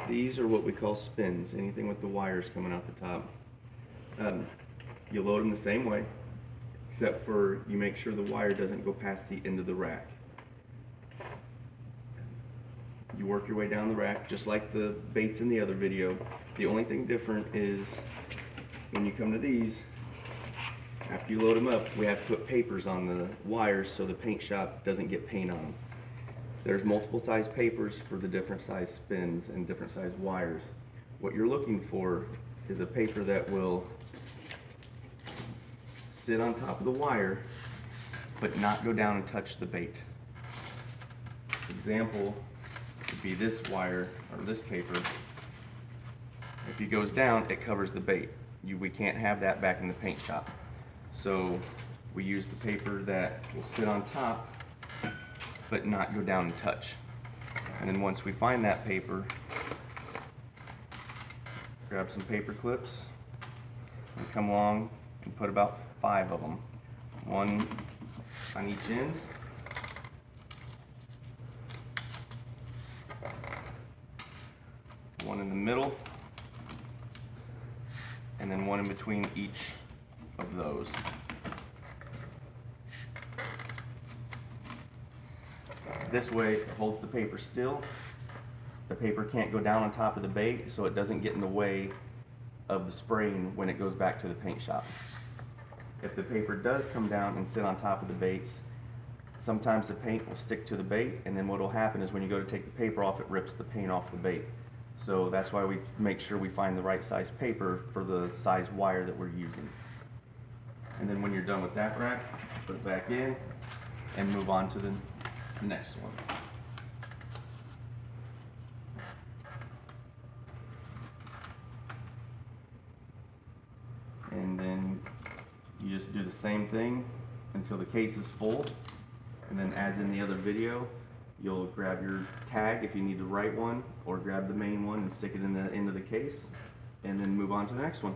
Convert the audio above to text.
These are what we call spins, anything with the wires coming out the top. You load them the same way, except for you make sure the wire doesn't go past the end of the rack. You work your way down the rack, just like the baits in the other video. The only thing different is when you come to these, after you load them up, we have to put papers on the wires so the paint shop doesn't get paint on them. There's multiple size papers for the different size spins and different size wires. What you're looking for is a paper that will sit on top of the wire but not go down and touch the bait. Example would be this wire or this paper. If it goes down, it covers the bait. We can't have that back in the paint shop. So we use the paper that will sit on top but not go down and touch. And then once we find that paper, grab some paper clips and come along and put about 5 of them, one on each end. One in the middle, and then one in between each of those. This way it holds the paper still. The paper can't go down on top of the bait, so it doesn't get in the way of the spraying when it goes back to the paint shop. If the paper does come down and sit on top of the baits, sometimes the paint will stick to the bait, and then what will happen is when you go to take the paper off, it rips the paint off the bait. So that's why we make sure we find the right size paper for the size wire that we're using. And then when you're done with that rack, put it back in and move on to the next one. And then you just do the same thing until the case is full. And then as in the other video, you'll grab your tag if you need to write one, or grab the main one and stick it in the end of the case, and then move on to the next one.